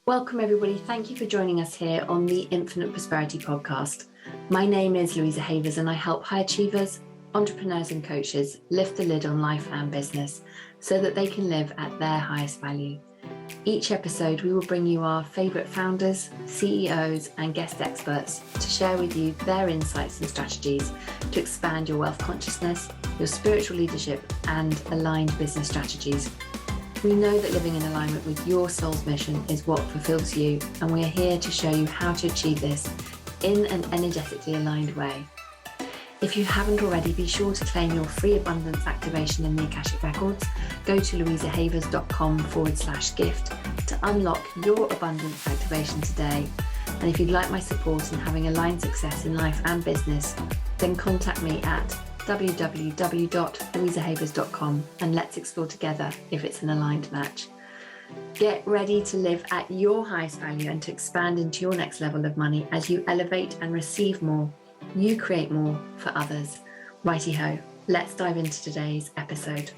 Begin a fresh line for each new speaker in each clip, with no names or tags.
Welcome, everybody. Thank you for joining us here on the Infinite Prosperity Podcast. My name is Louisa and I help high achievers, entrepreneurs and coaches lift the lid on life and business so that they can live at their highest value. Each episode, we will bring you our favourite founders, CEOs and guest experts to share with you their insights and strategies to expand your wealth consciousness, your spiritual leadership and aligned business strategies. We know that living in alignment with your soul's mission is what fulfills you, and we are here to show you how to achieve this in an energetically aligned way. If you haven't already, be sure to claim your free abundance activation in the Akashic Records. Go to louisahavers.com/gift to unlock your abundance activation today. And if you'd like my support in having aligned success in life and business, then contact me at www.louisahavers.com and let's explore together if it's an aligned match. Get ready to live at your highest value and to expand into your next level of money as you elevate and receive more. You create more for others. Righty ho, let's dive into today's episode.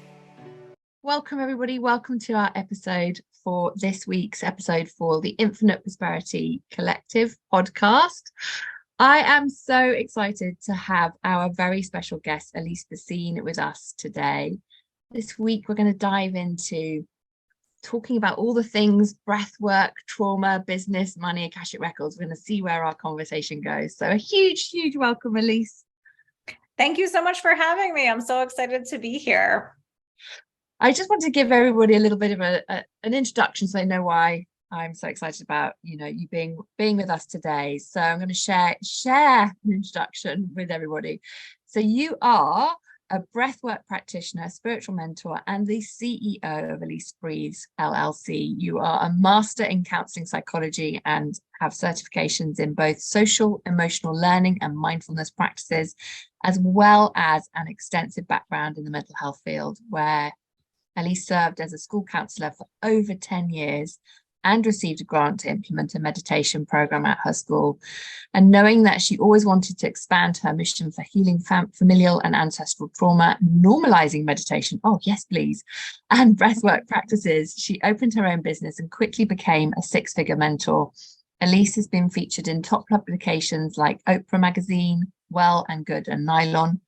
Welcome everybody. Welcome to our episode for this week's episode for the Infinite Prosperity Collective podcast. I am so excited to have our very special guest, Alyse Bacine, with us today. This week, we're going to dive into talking about all the things breath work, trauma, business, money, Akashic Records. We're going to see where our conversation goes. So a huge, huge welcome, Alyse.
Thank you so much for having me. I'm so excited to be here.
I just want to give everybody a little bit of an introduction so they know why I'm so excited about you being with us today. So I'm going to share an introduction with everybody. So you are a breathwork practitioner, spiritual mentor, and the CEO of Alyse Breathes LLC. You are a master in counseling psychology and have certifications in both social, emotional learning and mindfulness practices, as well as an extensive background in the mental health field, where Alyse served as a school counsellor for over 10 years and received a grant to implement a meditation program at her school. And knowing that she always wanted to expand her mission for healing familial and ancestral trauma, normalizing meditation, oh yes please, and breathwork practices, she opened her own business and quickly became a six-figure mentor. Alyse has been featured in top publications like Oprah Magazine, Well and Good and Nylon.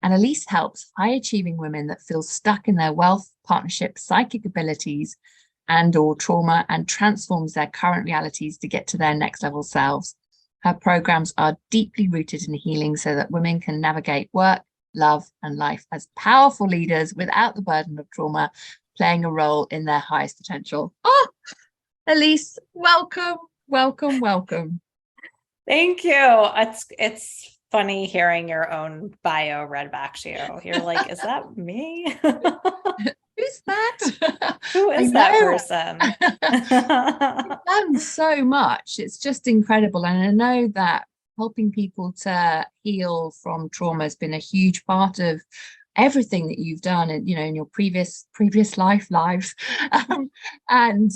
And Alyse helps high-achieving women that feel stuck in their wealth, partnership, psychic abilities, and or trauma, and transforms their current realities to get to their next level selves. Her programs are deeply rooted in healing so that women can navigate work, love, and life as powerful leaders without the burden of trauma, playing a role in their highest potential. Oh, Alyse, welcome, welcome, welcome.
Thank you. It's funny hearing your own bio read back to you. You're like, is that me?
Who's that?
Who is that person?
You've done so much. It's just incredible. And I know that helping people to heal from trauma has been a huge part of everything that you've done, and in your previous lives, and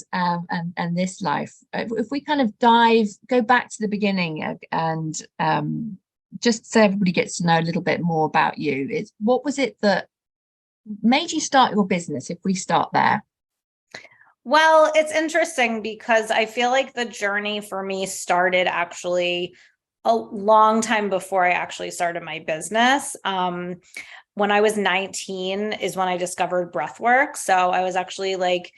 this life. If we kind of go back to the beginning and just so everybody gets to know a little bit more about you, what was it that made you start your business, if we start there?
Well, it's interesting because I feel like the journey for me started actually a long time before I actually started my business. When I was 19 is when I discovered breath work. So I was actually like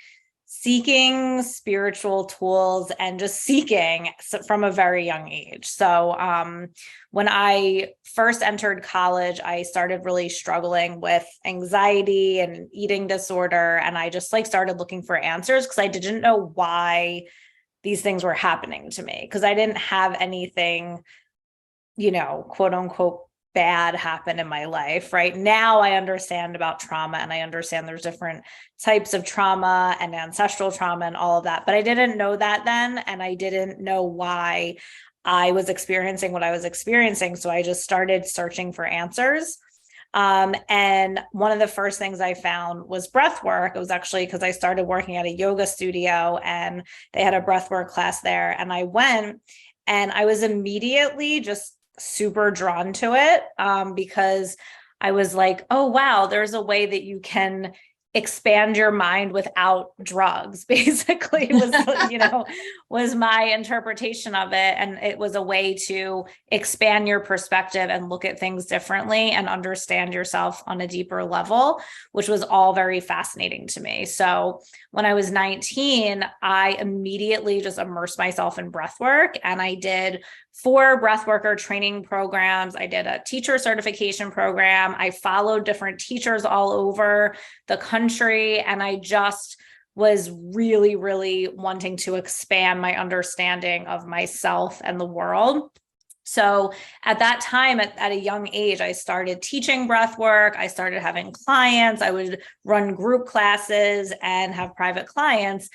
seeking spiritual tools and just seeking from a very young age. So when I first entered college, I started really struggling with anxiety and eating disorder. And I just started looking for answers because I didn't know why these things were happening to me, because I didn't have anything, quote unquote, bad happen in my life. Right now, I understand about trauma, and I understand there's different types of trauma and ancestral trauma and all of that. But I didn't know that then, and I didn't know why I was experiencing what I was experiencing. So I just started searching for answers. And one of the first things I found was breath work. It was actually because I started working at a yoga studio and they had a breath work class there. And I went, and I was immediately just super drawn to it because I was like, oh, wow, there's a way that you can expand your mind without drugs, basically was my interpretation of it. And it was a way to expand your perspective and look at things differently and understand yourself on a deeper level, which was all very fascinating to me. So when I was 19, I immediately just immersed myself in breath work, and I did 4 breathworker training programs. I did a teacher certification program. I followed different teachers all over the country, and I just was really, really wanting to expand my understanding of myself and the world. So at that time, at a young age, I started teaching breath work. I started having clients. I would run group classes and have private clients.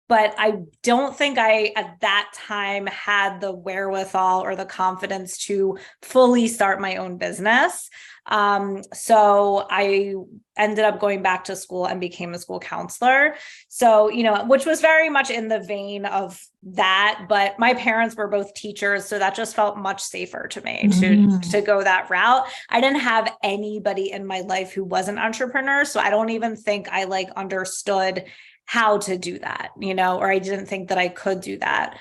But I don't think I, at that time, had the wherewithal or the confidence to fully start my own business. So I ended up going back to school and became a school counselor. So, which was very much in the vein of that, but my parents were both teachers. So that just felt much safer to me to go that route. I didn't have anybody in my life who was an entrepreneur. So I don't even think I understood how to do that, or I didn't think that I could do that.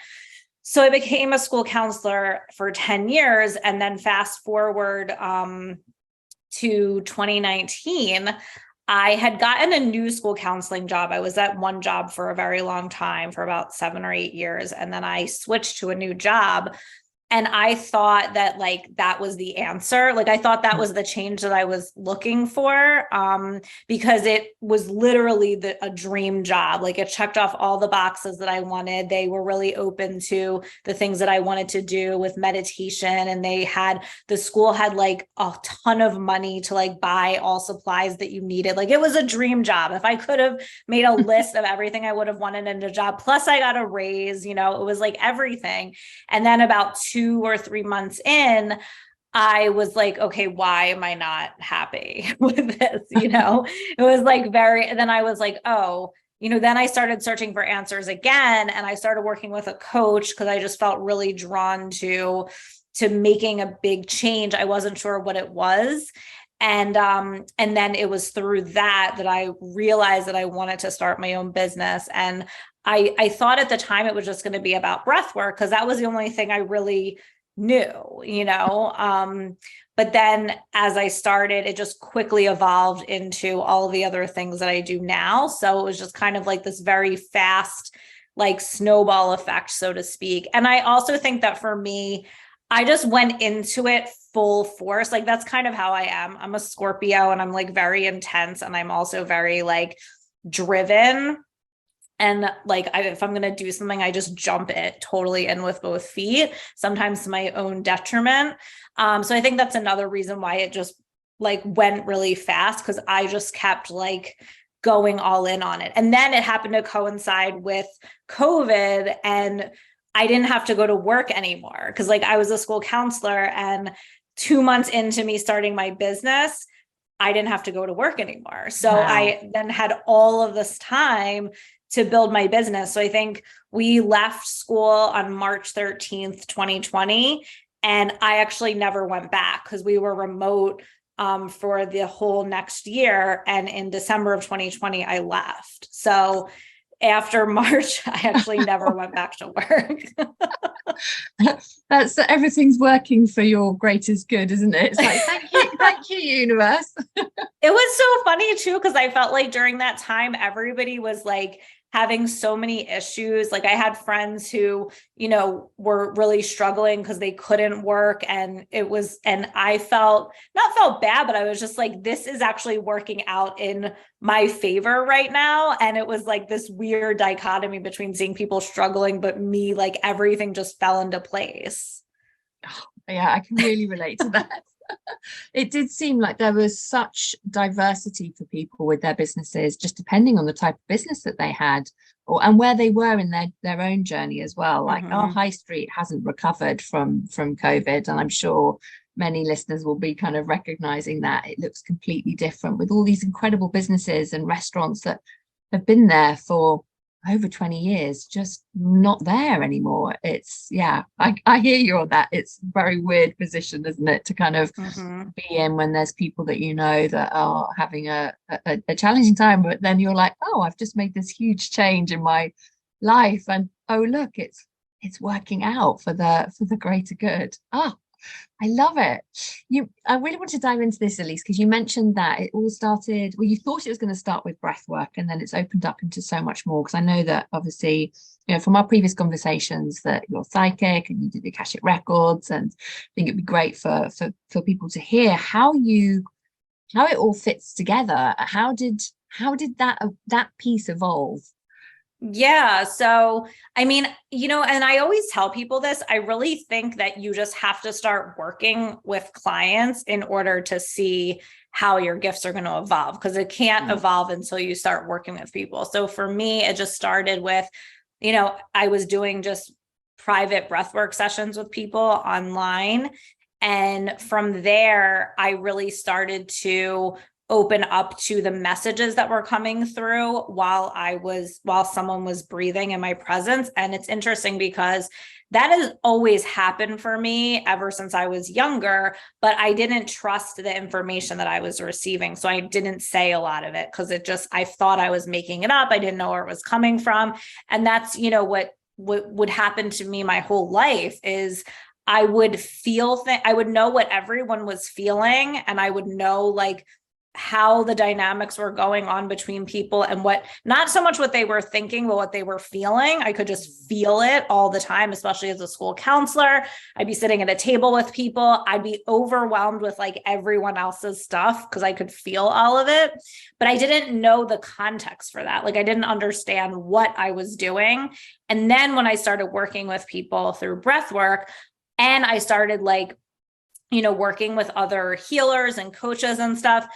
So I became a school counselor for 10 years. And then fast forward to 2019, I had gotten a new school counseling job. I was at one job for a very long time, for about 7 or 8 years. And then I switched to a new job. And I thought that that was the answer. I thought that was the change that I was looking for, because it was literally a dream job. It checked off all the boxes that I wanted. They were really open to the things that I wanted to do with meditation. And the school had a ton of money to buy all supplies that you needed. It was a dream job. If I could have made a list of everything I would have wanted in a job, plus I got a raise, it was everything. And then about 2 or 3 months in, I was okay, why am I not happy with this? It was and then I was then I started searching for answers again. And I started working with a coach because I just felt really drawn to making a big change. I wasn't sure what it was. And then it was through that I realized that I wanted to start my own business. And I thought at the time it was just going to be about breath work, because that was the only thing I really knew, but then as I started, it just quickly evolved into all the other things that I do now. So it was just kind of this very fast, snowball effect, so to speak. And I also think that for me, I just went into it full force. That's kind of how I am. I'm a Scorpio, and I'm very intense, and I'm also very driven. And if I'm going to do something, I just jump it totally in with both feet, sometimes to my own detriment. So I think that's another reason why it just went really fast, because I just kept going all in on it. And then it happened to coincide with COVID, and I didn't have to go to work anymore, because I was a school counselor, and 2 months into me starting my business, I didn't have to go to work anymore. So wow. I then had all of this time to build my business. So I think we left school on March 13th, 2020. And I actually never went back, because we were remote for the whole next year. And in December of 2020, I left. So after March, I actually never went back to work.
That's everything's working for your greatest good, isn't it? It's thank you, universe.
It was so funny too, because I felt during that time, everybody was having so many issues. I had friends who, were really struggling because they couldn't work. And I not felt bad, but I was just this is actually working out in my favor right now. And it was this weird dichotomy between seeing people struggling, but me, everything just fell into place.
Oh, yeah, I can really relate to that. It did seem like there was such diversity for people with their businesses, just depending on the type of business that they had and where they were in their own journey as well. Our high street hasn't recovered from COVID, and I'm sure many listeners will be kind of recognizing that it looks completely different, with all these incredible businesses and restaurants that have been there for over 20 years, just not there anymore. It's, yeah, I hear you on that. It's a very weird position, isn't it, to kind of be in when there's people that you know that are having a challenging time, but then you're like, oh, I've just made this huge change in my life, and oh look, it's working out for the greater good. I love it. I really want to dive into this, Alyse, because you mentioned that it all started, well, you thought it was going to start with breath work, and then it's opened up into so much more. Because I know that obviously, from our previous conversations, that you're psychic and you do the Akashic records, and I think it'd be great for people to hear how it all fits together. How did that piece evolve?
Yeah. So, I mean, and I always tell people this, I really think that you just have to start working with clients in order to see how your gifts are going to evolve, because it can't evolve until you start working with people. So for me, it just started with, I was doing just private breathwork sessions with people online. And from there, I really started to open up to the messages that were coming through while someone was breathing in my presence. And it's interesting because that has always happened for me ever since I was younger, but I didn't trust the information that I was receiving. So I didn't say a lot of it because I thought I was making it up. I didn't know where it was coming from. And that's, what would happen to me my whole life is I would I would know what everyone was feeling, and I would know like how the dynamics were going on between people, and not so much what they were thinking, but what they were feeling. I could just feel it all the time, especially as a school counselor. I'd be sitting at a table with people. I'd be overwhelmed with like everyone else's stuff because I could feel all of it, but I didn't know the context for that. Like I didn't understand what I was doing. And then when I started working with people through breath work, and I started working with other healers and coaches and stuff,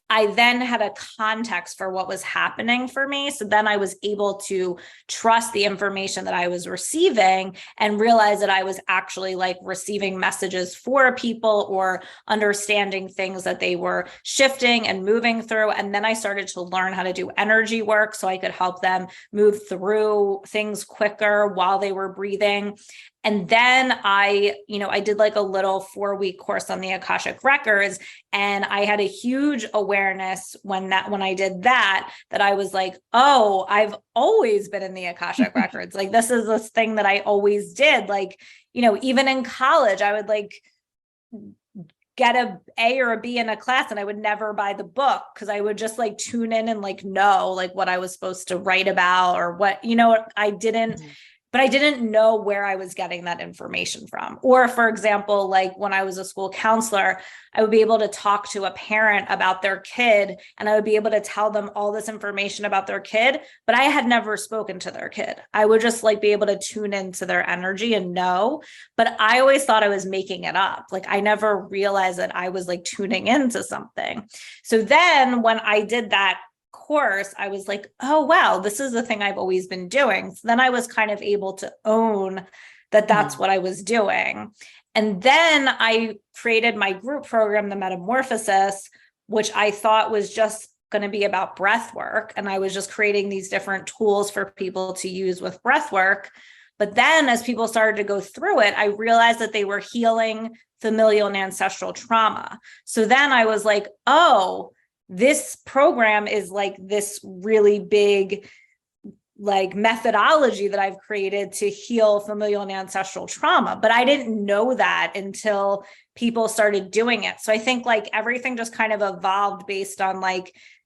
I then had a context for what was happening for me. So then I was able to trust the information that I was receiving and realize that I was actually receiving messages for people or understanding things that they were shifting and moving through. And then I started to learn how to do energy work so I could help them move through things quicker while they were breathing. And then I did a little 4-week course on the Akashic records, and I had a huge awareness when I did that I was like, oh, I've always been in the Akashic records. This is this thing that I always did. Even in college, I would get an A or a B in a class, and I would never buy the book because I would just tune in and know what I was supposed to write about or what, I didn't. But I didn't know where I was getting that information from. Or for example, when I was a school counselor, I would be able to talk to a parent about their kid, and I would be able to tell them all this information about their kid, but I had never spoken to their kid. I would just be able to tune into their energy and know, but I always thought I was making it up. I never realized that I was tuning into something. So then when I did that course, I was like, oh, wow, this is the thing I've always been doing. So then I was kind of able to own that that's what I was doing. And then I created my group program, the Metamorphosis, which I thought was just going to be about breath work. And I was just creating these different tools for people to use with breath work. But then as people started to go through it, I realized that they were healing familial and ancestral trauma. So then I was like, oh, this program is this really big methodology that I've created to heal familial and ancestral trauma. But I didn't know that until people started doing it. So I think everything just kind of evolved based on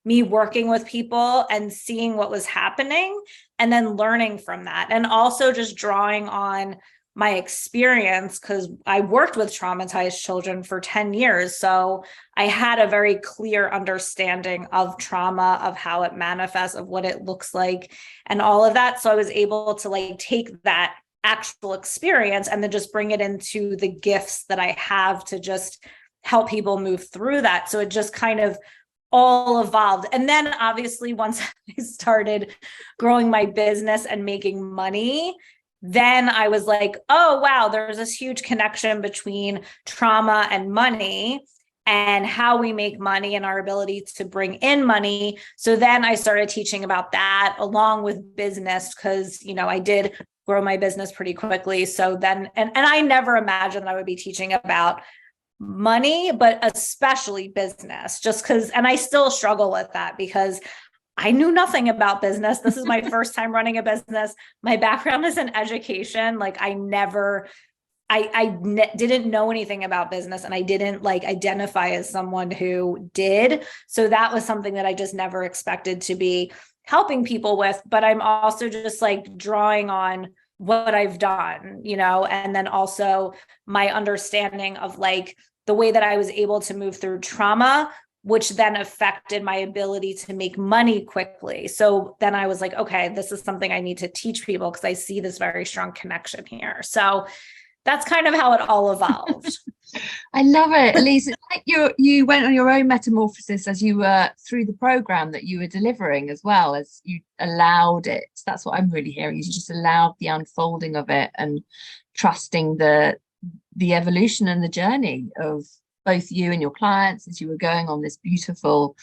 me working with people and seeing what was happening and then learning from that. And also just drawing on my experience, because I worked with traumatized children for 10 years. So I had a very clear understanding of trauma, of how it manifests, of what it looks like, and all of that. So I was able to take that actual experience and then just bring it into the gifts that I have to just help people move through that. So it just kind of all evolved. And then obviously once I started growing my business and making money, then I was like, oh, wow, there's this huge connection between trauma and money. and how we make money and our ability to bring in money. So then I started teaching about that along with business, because, you know, I did grow my business pretty quickly. So then, and I never imagined that I would be teaching about money, but especially business, just because, and I still struggle with that because I knew nothing about business. This is my first time running a business. My background is in education. Like didn't know anything about business, and I didn't like identify as someone who did. So that was something that I just never expected to be helping people with. But I'm also just like drawing on what I've done, you know, and then also my understanding of like the way that I was able to move through trauma, which then affected my ability to make money quickly. So then I was like, okay, this is something I need to teach people because I see this very strong connection here. So that's kind of how it all evolved.
I love it, Alyse. It's like you went on your own metamorphosis as you were through the program that you were delivering, as well as you allowed it. That's what I'm really hearing, is you just allowed the unfolding of it and trusting the evolution and the journey of both you and your clients as you were going on this beautiful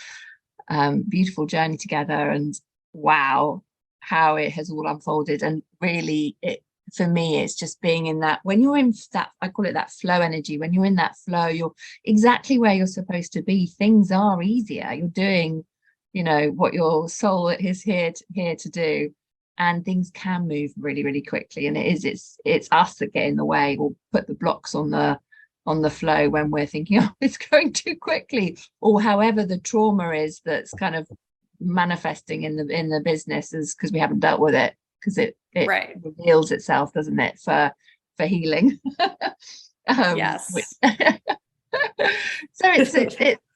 journey together. And wow, how it has all unfolded. And really, for me, it's just being in that, when you're in that, I call it that flow energy, when you're in that flow, you're exactly where you're supposed to be. Things are easier. You're doing, you know, what your soul is here to do, and things can move really, really quickly. And it's us that get in the way or put the blocks on the flow when we're thinking, oh, it's going too quickly, or however the trauma is that's kind of manifesting in the business, is because we haven't dealt with it, because it
right.
reveals itself, doesn't it, for healing.
Yes.
So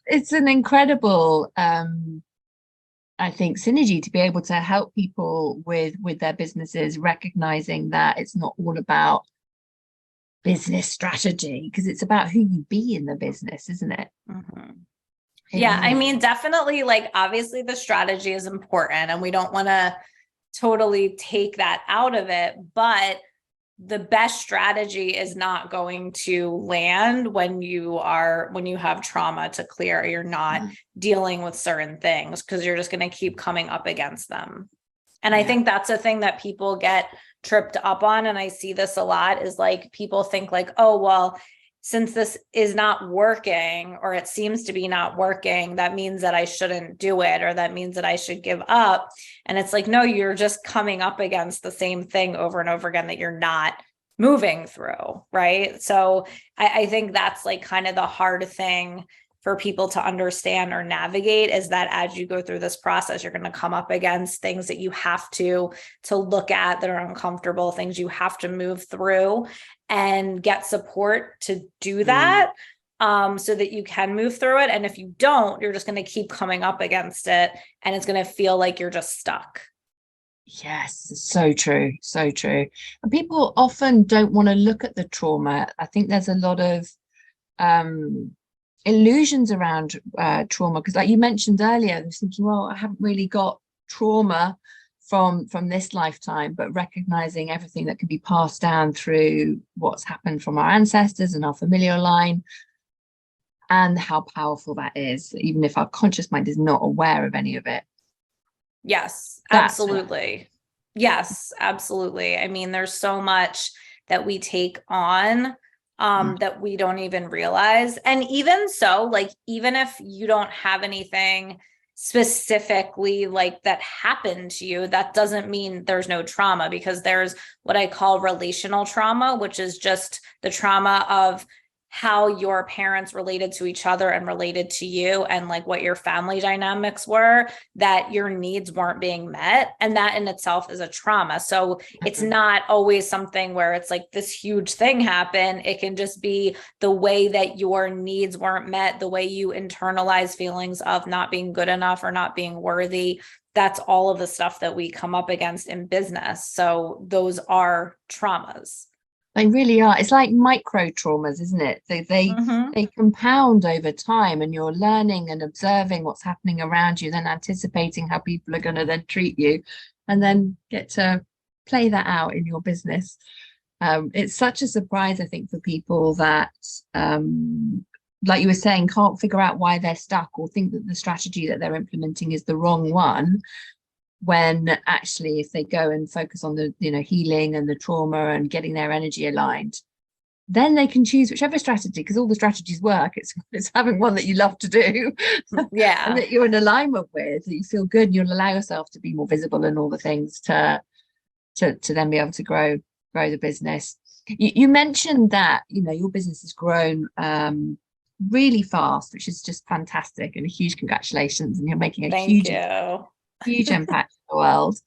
it's an incredible I think synergy to be able to help people with their businesses, recognizing that it's not all about business strategy, because it's about who you be in the business, isn't it?
Mm-hmm. Yeah, I mean, definitely, like, obviously the strategy is important and we don't want to totally take that out of it, but the best strategy is not going to land when you have trauma to clear. You're not dealing with certain things because you're just going to keep coming up against them. And I think that's a thing that people get tripped up on. And I see this a lot, is like, people think like, oh, well, since this is not working, or it seems to be not working, that means that I shouldn't do it, or that means that I should give up. And it's like, no, you're just coming up against the same thing over and over again that you're not moving through. Right. So I think that's like kind of the hard thing for people to understand or navigate, is that as you go through this process, you're going to come up against things that you have to look at that are uncomfortable, things you have to move through, and get support to do that, so that you can move through it. And if you don't, you're just going to keep coming up against it, and it's going to feel like you're just stuck.
Yes, so true, so true. And people often don't want to look at the trauma. I think there's a lot of illusions around trauma, because like you mentioned earlier, I was thinking, well, I haven't really got trauma from this lifetime, but recognizing everything that can be passed down through what's happened from our ancestors and our familial line, and how powerful that is, even if our conscious mind is not aware of any of it.
Yes, absolutely. Yes, absolutely. I mean, there's so much that we take on that we don't even realize. And even so, like, even if you don't have anything specifically like that happened to you, that doesn't mean there's no trauma, because there's what I call relational trauma, which is just the trauma of how your parents related to each other and related to you, and like what your family dynamics were, that your needs weren't being met. And that in itself is a trauma. So it's not always something where it's like this huge thing happened. It can just be the way that your needs weren't met, the way you internalize feelings of not being good enough or not being worthy. That's all of the stuff that we come up against in business. So those are traumas.
They really are. It's like micro traumas, isn't it? They compound over time, and you're learning and observing what's happening around you, then anticipating how people are going to then treat you, and then get to play that out in your business. It's such a surprise, I think, for people that like you were saying, can't figure out why they're stuck or think that the strategy that they're implementing is the wrong one, when actually if they go and focus on the, you know, healing and the trauma and getting their energy aligned, then they can choose whichever strategy, because all the strategies work. It's having one that you love to do,
Yeah,
and that you're in alignment with, that you feel good, and you'll allow yourself to be more visible and all the things to then be able to grow the business. You mentioned that, you know, your business has grown really fast, which is just fantastic, and a huge congratulations, and you're making a
thank you.
huge impact in the world,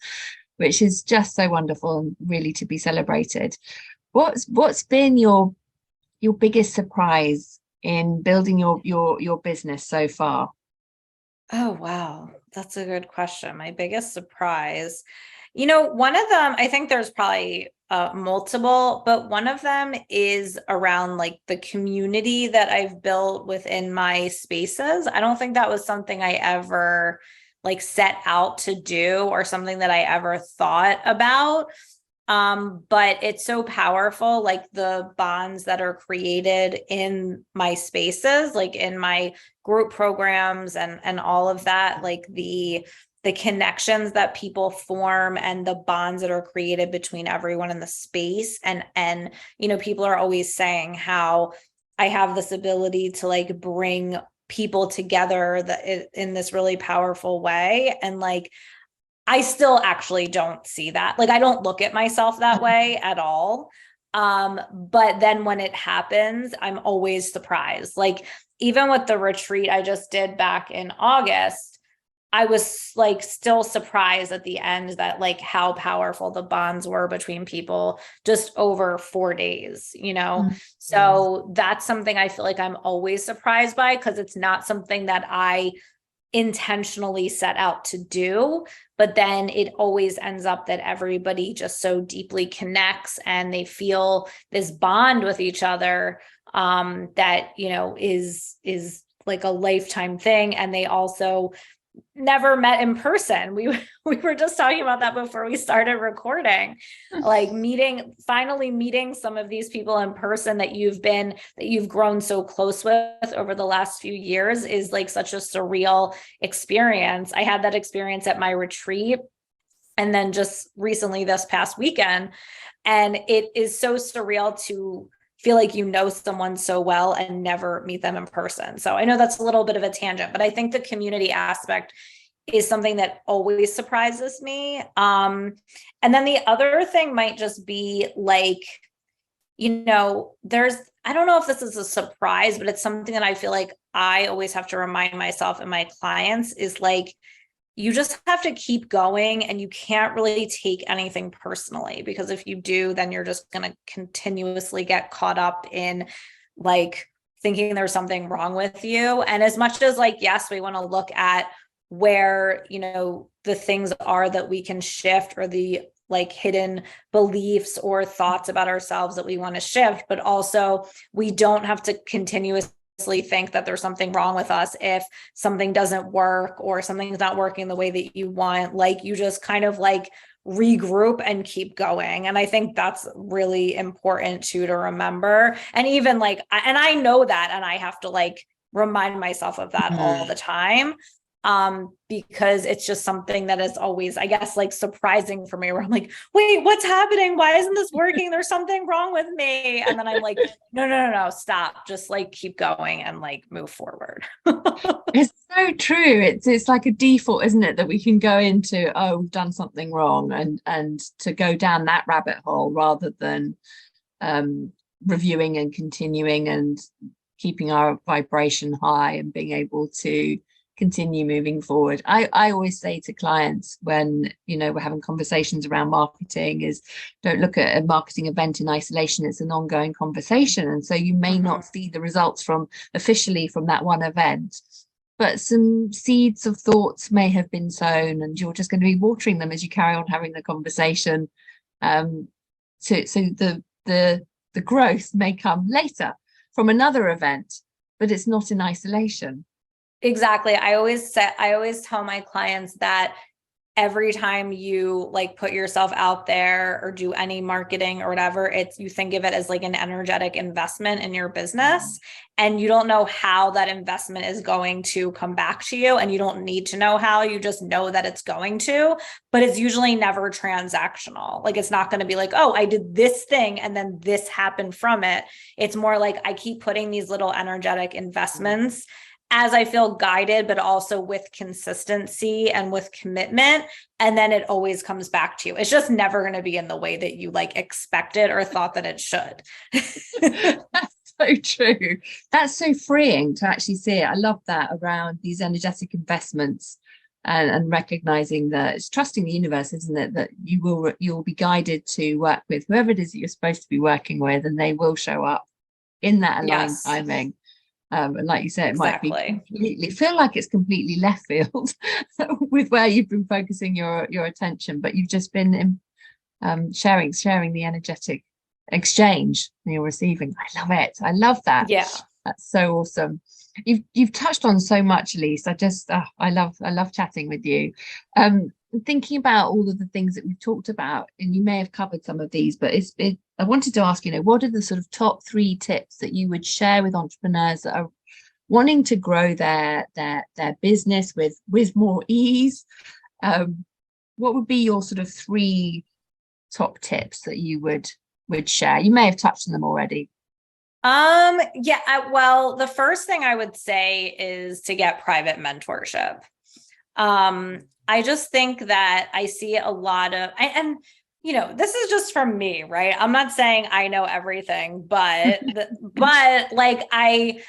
which is just so wonderful and really to be celebrated. What's been your biggest surprise in building your business so far?
Oh, wow. That's a good question. My biggest surprise. You know, one of them, I think there's probably multiple, but one of them is around like the community that I've built within my spaces. I don't think that was something I ever like set out to do or something that I ever thought about. But it's so powerful, like the bonds that are created in my spaces, like in my group programs and all of that, like the connections that people form and the bonds that are created between everyone in the space. And you know, people are always saying how I have this ability to like bring people together that in this really powerful way. And like, I still actually don't see that. Like, I don't look at myself that way at all. But then when it happens, I'm always surprised. Like, even with the retreat I just did back in August, I was like still surprised at the end that like how powerful the bonds were between people just over 4 days, you know? Mm-hmm. So that's something I feel like I'm always surprised by, because it's not something that I intentionally set out to do, but then it always ends up that everybody just so deeply connects and they feel this bond with each other, that, you know, is like a lifetime thing. And they also never met in person. We were just talking about that before we started recording, like finally meeting some of these people in person that you've grown so close with over the last few years is like such a surreal experience. I had that experience at my retreat, and then just recently this past weekend, and it is so surreal to feel like you know someone so well and never meet them in person. So I know that's a little bit of a tangent, but I think the community aspect is something that always surprises me. And then the other thing might just be like, you know, I don't know if this is a surprise, but it's something that I feel like I always have to remind myself and my clients is like, you just have to keep going, and you can't really take anything personally, because if you do, then you're just going to continuously get caught up in like thinking there's something wrong with you. And as much as like, yes, we want to look at where, you know, the things are that we can shift, or the like hidden beliefs or thoughts about ourselves that we want to shift, but also we don't have to continuously think that there's something wrong with us if something doesn't work or something's not working the way that you want. Like, you just kind of like regroup and keep going. And I think that's really important too to remember. And even like, and I know that, and I have to like remind myself of that all the time. Because it's just something that is always, I guess, like surprising for me, where I'm like, wait, what's happening? Why isn't this working? There's something wrong with me. And then I'm like, no, stop. Just like keep going and like move forward.
It's so true. It's like a default, isn't it, that we can go into, oh, we've done something wrong, and to go down that rabbit hole rather than reviewing and continuing and keeping our vibration high and being able to continue moving forward. I always say to clients when, you know, we're having conversations around marketing is, don't look at a marketing event in isolation. It's an ongoing conversation. And so you may not see the results officially from that one event, but some seeds of thoughts may have been sown, and you're just going to be watering them as you carry on having the conversation. So the growth may come later from another event, but it's not in isolation.
Exactly. I always tell my clients that every time you like put yourself out there or do any marketing or whatever, you think of it as like an energetic investment in your business, and you don't know how that investment is going to come back to you, and you don't need to know how, you just know that it's going to, but it's usually never transactional. Like it's not going to be like, oh, I did this thing and then this happened from it. It's more like I keep putting these little energetic investments as I feel guided, but also with consistency and with commitment. And then it always comes back to you. It's just never going to be in the way that you like expected or thought that it should.
That's so true. That's so freeing to actually see it. I love that around these energetic investments, and recognizing that it's trusting the universe, isn't it? That you'll be guided to work with whoever it is that you're supposed to be working with, and they will show up in that aligned timing. And like you said, it might be feel like it's completely left field with where you've been focusing your attention, but you've just been sharing the energetic exchange you're receiving. I love it. I love that.
Yeah,
that's so awesome. You've touched on so much, Alyse. I love chatting with you. Thinking about all of the things that we've talked about, and you may have covered some of these, but I wanted to ask, what are the sort of top 3 tips that you would share with entrepreneurs that are wanting to grow their business with more ease? What would be your sort of 3 top tips that you would share? You may have touched on them already.
Well, the first thing I would say is to get private mentorship. I just think that I see a lot of, and this is just from me, right? I'm not saying I know everything, but like I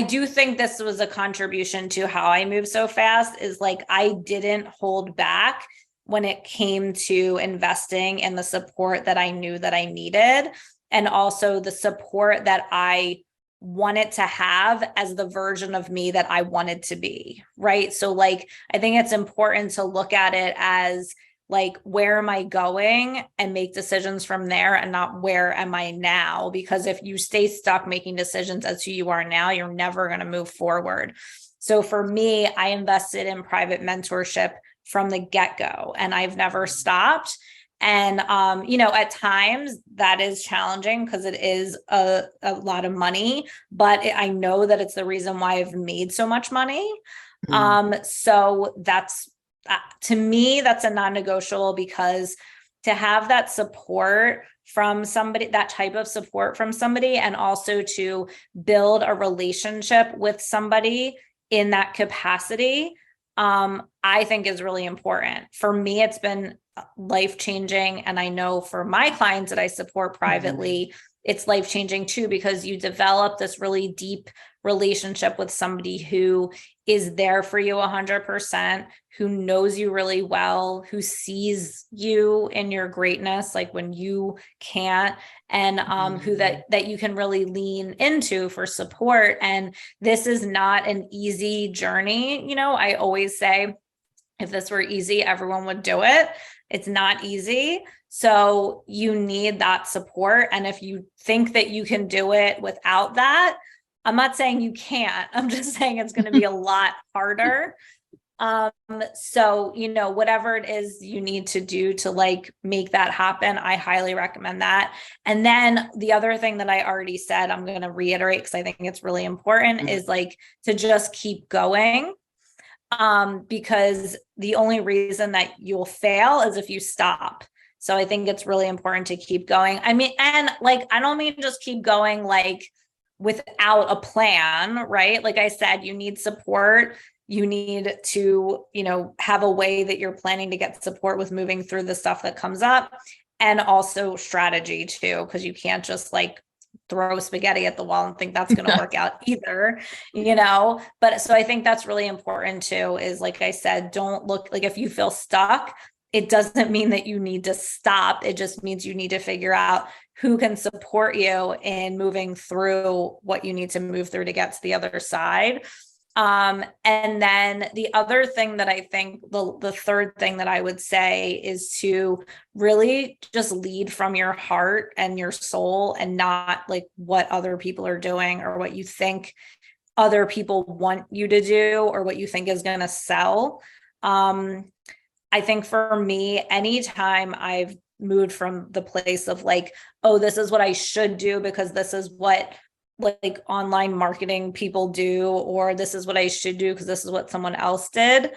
do think this was a contribution to how I move so fast, is like I didn't hold back when it came to investing in the support that I knew that I needed, and also the support that I wanted to have as the version of me that I wanted to be, right? So like, I think it's important to look at it as like, where am I going, and make decisions from there, and not where am I now? Because if you stay stuck making decisions as who you are now, you're never going to move forward. So for me, I invested in private mentorship from the get-go, and I've never stopped. And, at times that is challenging because it is a lot of money, but I know that it's the reason why I've made so much money. So that's, to me, that's a non-negotiable, because to have that support from somebody, that type of support from somebody, and also to build a relationship with somebody in that capacity, I think is really important. For me, it's been life-changing. And I know for my clients that I support privately, it's life-changing too, because you develop this really deep relationship with somebody who is there for you 100%, who knows you really well, who sees you in your greatness, like when you can't, and who that you can really lean into for support. And this is not an easy journey. I always say, if this were easy, everyone would do it. It's not easy. So you need that support. And if you think that you can do it without that, I'm not saying you can't. I'm just saying it's going to be a lot harder. So, whatever it is you need to do to like make that happen, I highly recommend that. And then the other thing that I already said, I'm going to reiterate because I think it's really important, is like to just keep going. Because the only reason that you'll fail is if you stop. So I think it's really important to keep going. I mean, and like, I don't mean just keep going like without a plan, right? Like I said, you need support. You need to, have a way that you're planning to get support with moving through the stuff that comes up, and also strategy too, because you can't just like throw spaghetti at the wall and think that's going to work out either, but so I think that's really important too, is like I said, don't look like, if you feel stuck, it doesn't mean that you need to stop. It just means you need to figure out who can support you in moving through what you need to move through to get to the other side. And then the other thing that I think, the third thing that I would say, is to really just lead from your heart and your soul, and not like what other people are doing or what you think other people want you to do or what you think is going to sell. I think for me, anytime I've moved from the place of like, oh, this is what I should do because this is what like online marketing people do, or this is what I should do because this is what someone else did.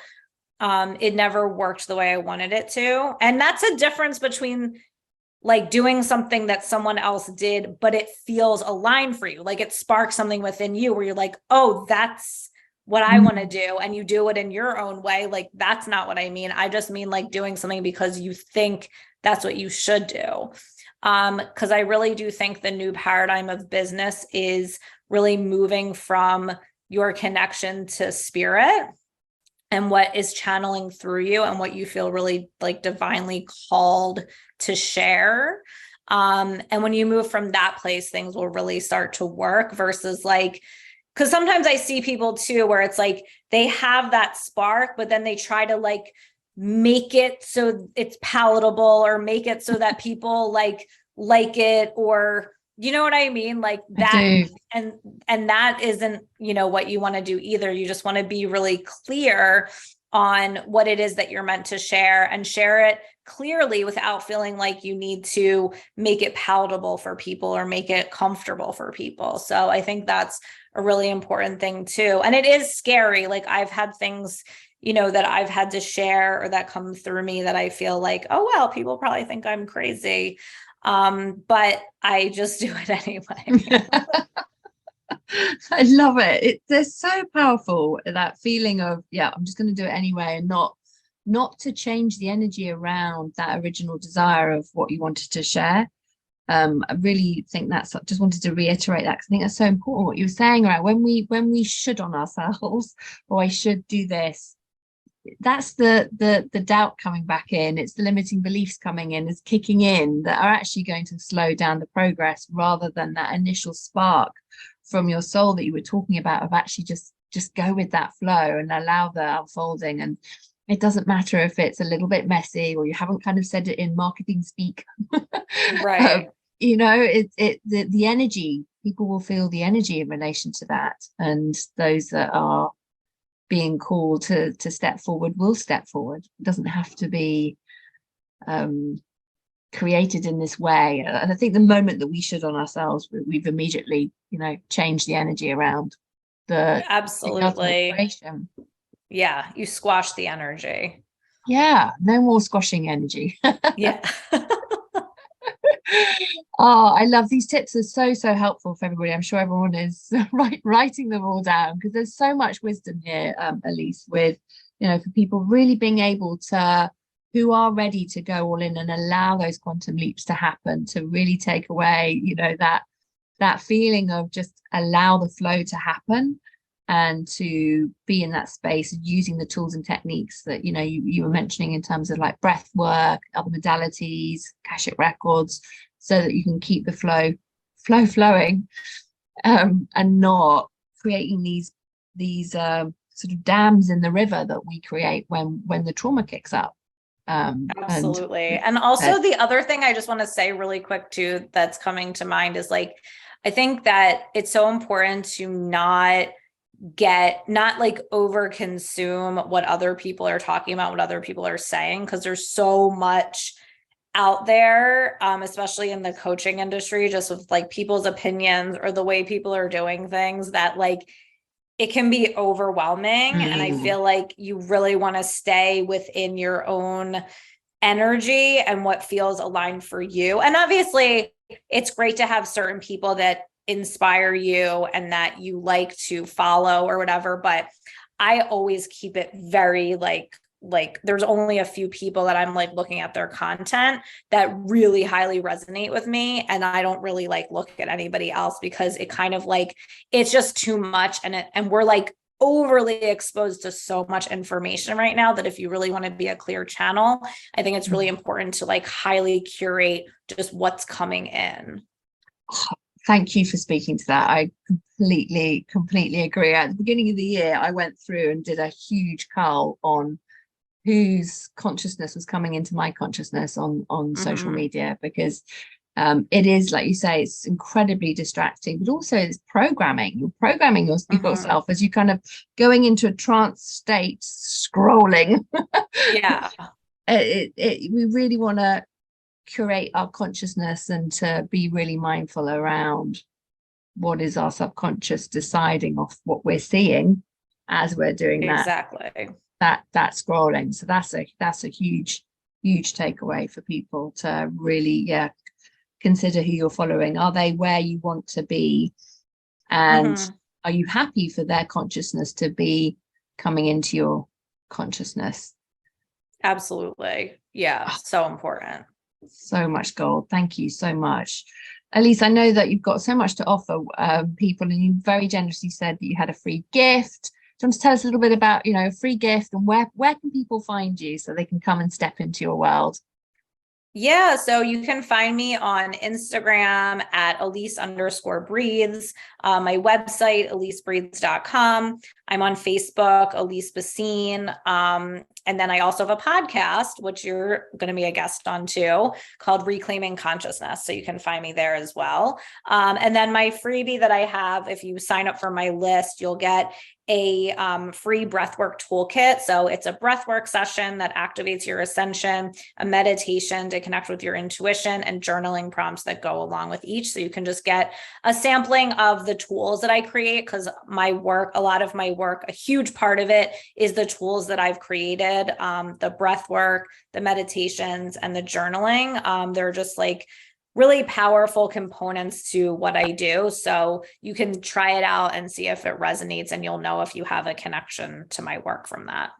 It never worked the way I wanted it to. And that's a difference between like doing something that someone else did, but it feels aligned for you. Like it sparks something within you where you're like, oh, that's what I want to do. And you do it in your own way. Like, that's not what I mean. I just mean like doing something because you think that's what you should do. Because I really do think the new paradigm of business is really moving from your connection to spirit and what is channeling through you and what you feel really like divinely called to share. And when you move from that place, things will really start to work versus like, because sometimes I see people too, where it's like they have that spark, but then they try to like make it so it's palatable or make it so that people like it, or you know what I mean? Like that. And that isn't, you know, what you want to do either. You just want to be really clear on what it is that you're meant to share and share it clearly without feeling like you need to make it palatable for people or make it comfortable for people. So I think that's a really important thing too. And it is scary. Like I've had things, you know, that I've had to share or that come through me that I feel like, oh, well, people probably think I'm crazy. But I just do it anyway.
I love it. They're so powerful, that feeling of, yeah, I'm just going to do it anyway, and not to change the energy around that original desire of what you wanted to share. I really think that's, just wanted to reiterate that because I think that's so important what you were saying, right? When we should on ourselves, or I should do this, that's the doubt coming back in. It's the limiting beliefs coming in, is kicking in, that are actually going to slow down the progress rather than that initial spark from your soul that you were talking about, of actually just go with that flow and allow the unfolding. And it doesn't matter if it's a little bit messy or you haven't kind of said it in marketing speak.
Right.
You know, the energy, people will feel the energy in relation to that, and those that are being called to step forward will step forward. It doesn't have to be created in this way. And I think the moment that we should on ourselves, we've immediately, you know, changed the energy around the
absolutely
creation.
Yeah, you squash the energy.
Yeah, no more squashing energy.
Yeah.
Oh, I love these tips. Are so helpful for everybody. I'm sure everyone is writing them all down, because there's so much wisdom here, Alyse, with, you know, for people really being able to, who are ready to go all in and allow those quantum leaps to happen, to really take away, you know, that feeling of just allow the flow to happen, and to be in that space using the tools and techniques that, you know, you were mentioning in terms of like breath work, other modalities, Akashic records, so that you can keep the flow flowing, and not creating these sort of dams in the river that we create when the trauma kicks up.
Absolutely. And also the other thing I just want to say really quick too, that's coming to mind, is like, I think that it's so important to not like over consume what other people are talking about, what other people are saying, because there's so much out there, especially in the coaching industry, just with like people's opinions or the way people are doing things, that like it can be overwhelming. And I feel like you really want to stay within your own energy and what feels aligned for you. And obviously it's great to have certain people that inspire you and that you like to follow or whatever, but I always keep it very like there's only a few people that I'm like looking at their content that really highly resonate with me, and I don't really like look at anybody else, because it kind of like, it's just too much, and we're like overly exposed to so much information right now that if you really want to be a clear channel, I think it's really important to like highly curate just what's coming in.
Thank you for speaking to that. I completely agree. At the beginning of the year, I went through and did a huge cull on whose consciousness was coming into my consciousness on social media, because it is, like you say, it's incredibly distracting, but also it's programming. You're programming yourself as you kind of going into a trance state, scrolling.
Yeah.
we really want to curate our consciousness and to be really mindful around what is our subconscious deciding off what we're seeing as we're doing
Exactly.
that scrolling. So that's a huge takeaway for people to really consider who you're following. Are they where you want to be, and are you happy for their consciousness to be coming into your consciousness?
Absolutely. Yeah, so important.
So much gold. Thank you so much. Alyse, I know that you've got so much to offer people, and you very generously said that you had a free gift. Do you want to tell us a little bit about, a free gift, and where can people find you so they can come and step into your world?
Yeah, so you can find me on Instagram at Alyse_breathes, my website, AlyseBreathes.com. I'm on Facebook, Alyse Bacine. And then I also have a podcast, which you're going to be a guest on too, called Reclaiming Consciousness. So you can find me there as well. And then my freebie that I have, if you sign up for my list, you'll get a free breathwork toolkit. So it's a breathwork session that activates your ascension, a meditation to connect with your intuition, and journaling prompts that go along with each. So you can just get a sampling of the tools that I create, because my work, a lot of my work, a huge part of it is the tools that I've created, the breathwork, the meditations, and the journaling. They're just like really powerful components to what I do. So you can try it out and see if it resonates, and you'll know if you have a connection to my work from that.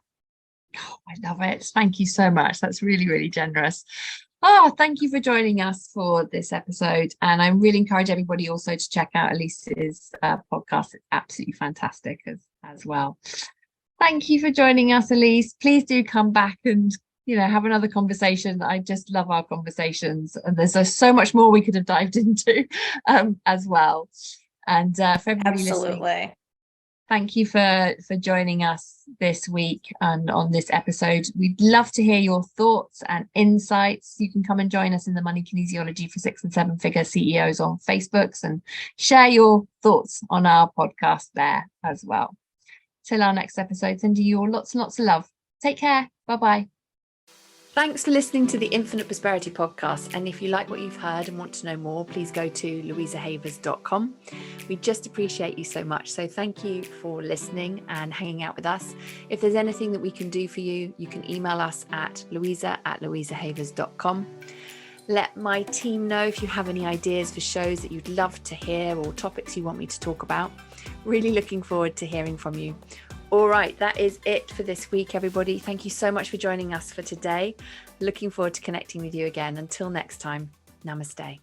Oh, I love it. Thank you so much. That's really, really generous. Oh, thank you for joining us for this episode. And I really encourage everybody also to check out Alyse's podcast. It's absolutely fantastic as well. Thank you for joining us, Alyse. Please do come back and have another conversation. I just love our conversations, and there's so much more we could have dived into as well. And for everybody listening, thank you for joining us this week and on this episode. We'd love to hear your thoughts and insights. You can come and join us in the Money Kinesiology for 6 and 7 Figure CEOs on Facebook and share your thoughts on our podcast there as well. Till our next episode, sending you all lots and lots of love. Take care. Bye-bye.
Thanks for listening to the Infinite Prosperity Podcast. And if you like what you've heard and want to know more, please go to louisahavers.com. We just appreciate you so much. So thank you for listening and hanging out with us. If there's anything that we can do for you, you can email us at louisa@louisahavers.com. Let my team know if you have any ideas for shows that you'd love to hear or topics you want me to talk about. Really looking forward to hearing from you. All right, that is it for this week, everybody. Thank you so much for joining us for today. Looking forward to connecting with you again. Until next time, namaste.